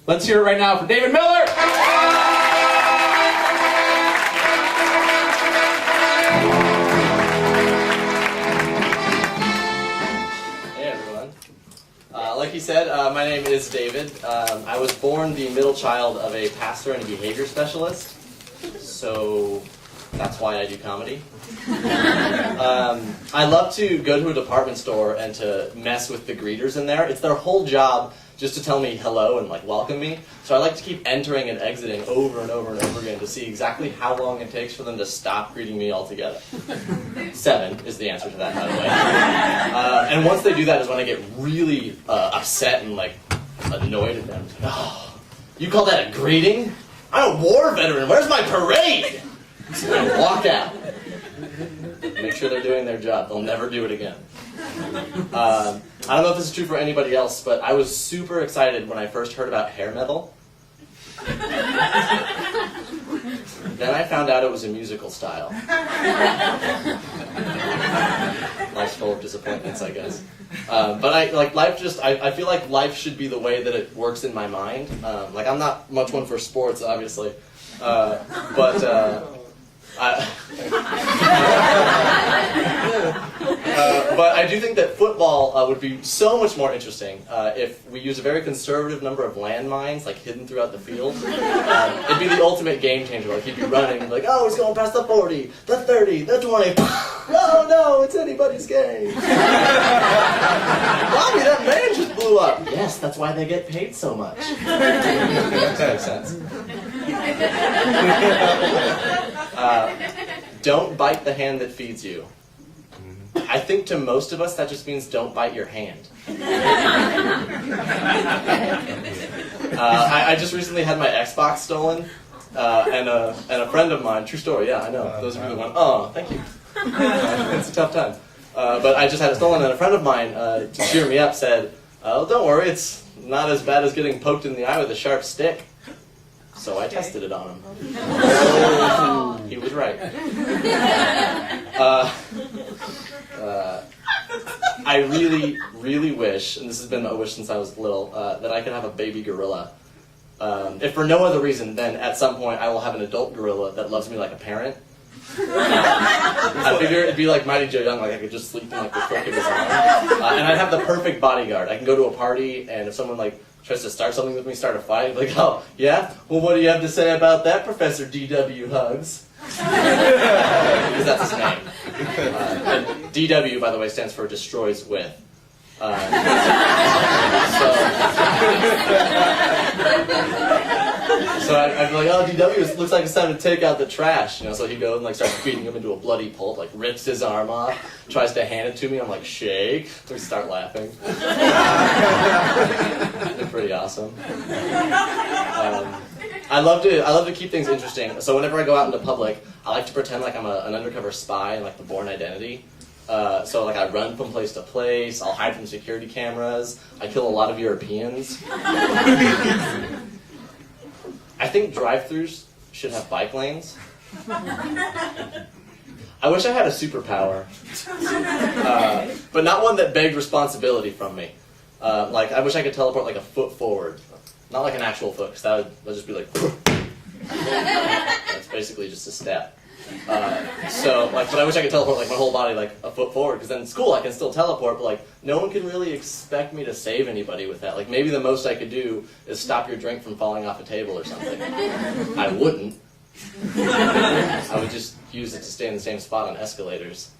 Let's hear it right now for David Miller! Hey everyone. Like he said, my name is David. I was born the middle child of a pastor and a behavior specialist, so that's why I do comedy. I love to go to a department store and to mess with the greeters in there. It's their whole job just to tell me hello and like welcome me. So I like to keep entering and exiting over and over and over again to see exactly how long it takes for them to stop greeting me altogether. 7 is the answer to that, by the way. And once they do that is when I get really upset and like annoyed at them. Oh, you call that a greeting? I'm a war veteran. Where's my parade? So I walk out. Make sure they're doing their job. They'll never do it again. I don't know if this is true for anybody else, but I was super excited when I first heard about hair metal. Then I found out it was a musical style. Life's full of disappointments, I guess. But I feel like life should be the way that it works in my mind. Like I'm not much one for sports, obviously, but I do think that football would be so much more interesting if we use a very conservative number of landmines, like hidden throughout the field. It'd be the ultimate game changer. Like he'd be running, like, oh, he's going past the 40, the 30, the 20. No, it's anybody's game. Bobby, that man just blew up. Yes, that's why they get paid so much. That makes sense. Don't bite the hand that feeds you. I think to most of us that just means don't bite your hand. I just recently had my Xbox stolen, and a friend of mine, true story, yeah, I know, those of you that went, oh, thank you. It's a tough time. But I just had it stolen, and a friend of mine, to cheer me up, said, oh, don't worry, it's not as bad as getting poked in the eye with a sharp stick. So I tested it on him. He was right. I really, really wish, and this has been a wish since I was little, that I could have a baby gorilla. If for no other reason, then at some point I will have an adult gorilla that loves me like a parent. I figure it'd be like Mighty Joe Young, like I could just sleep in like the crook of his arm. And I'd have the perfect bodyguard. I can go to a party, and if someone like tries to start something with me, start a fight, like, oh, yeah? Well, what do you have to say about that, Professor D.W. Hugs? Because that's his name. And D.W., by the way, stands for Destroys With. So I'd be like, oh, D.W., it looks like it's time to take out the trash. You know, so he'd go and like start beating him into a bloody pulp, like rips his arm off, tries to hand it to me. I'm like, shake. We start laughing. They're pretty awesome. I love to keep things interesting. So whenever I go out into public, I like to pretend like I'm an undercover spy in like the Bourne Identity. So like I run from place to place. I'll hide from security cameras. I kill a lot of Europeans. I think drive-thrus should have bike lanes. I wish I had a superpower, but not one that begged responsibility from me. Like I wish I could teleport like a foot forward, not like an actual foot, because that'd just be like. That's basically just a step. But I wish I could teleport like my whole body like a foot forward, because then in school I can still teleport, but like no one can really expect me to save anybody with that. Like maybe the most I could do is stop your drink from falling off a table or something. I wouldn't. I would just use it to stay in the same spot on escalators.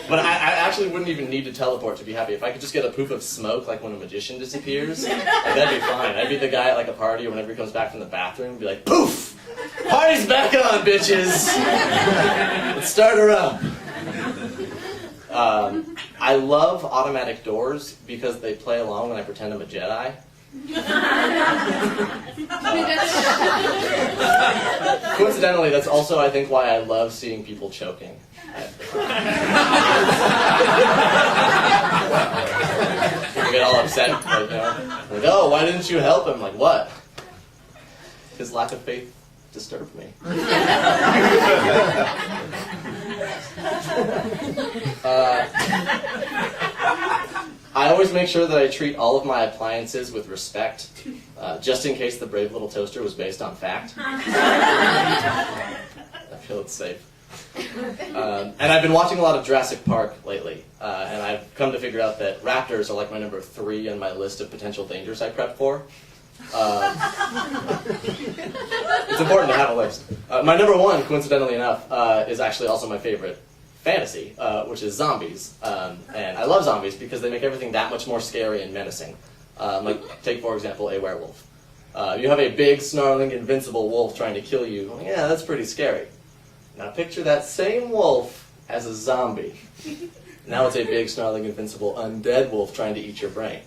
But I actually wouldn't even need to teleport to be happy. If I could just get a poof of smoke, like when a magician disappears, like, that'd be fine. I'd be the guy at like a party or whenever he comes back from the bathroom, be like, poof! Party's back on, bitches! Let's start her up. I love automatic doors because they play along when I pretend I'm a Jedi. Coincidentally, that's also, I think, why I love seeing people choking. I get all upset, like, you know, like, oh, why didn't you help him? Like, what? His lack of faith disturbed me. I always make sure that I treat all of my appliances with respect, just in case the brave little toaster was based on fact. I feel it's safe. And I've been watching a lot of Jurassic Park lately, and I've come to figure out that raptors are like my number 3 on my list of potential dangers I prep for. It's important to have a list. My number 1, coincidentally enough, is actually also my favorite fantasy, which is zombies. And I love zombies because they make everything that much more scary and menacing. Like, take for example, a werewolf. You have a big, snarling, invincible wolf trying to kill you. Yeah, that's pretty scary. Now picture that same wolf as a zombie. Now it's a big, snarling, invincible, undead wolf trying to eat your brain.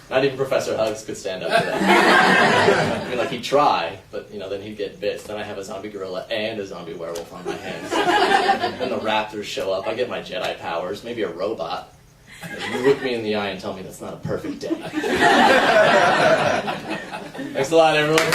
Not even Professor Hugs could stand up to that. I mean, like, he'd try, but, then he'd get bit. Then I have a zombie gorilla and a zombie werewolf on my hands. Then the raptors show up. I get my Jedi powers, maybe a robot. You look me in the eye and tell me that's not a perfect day. Thanks a lot, everyone.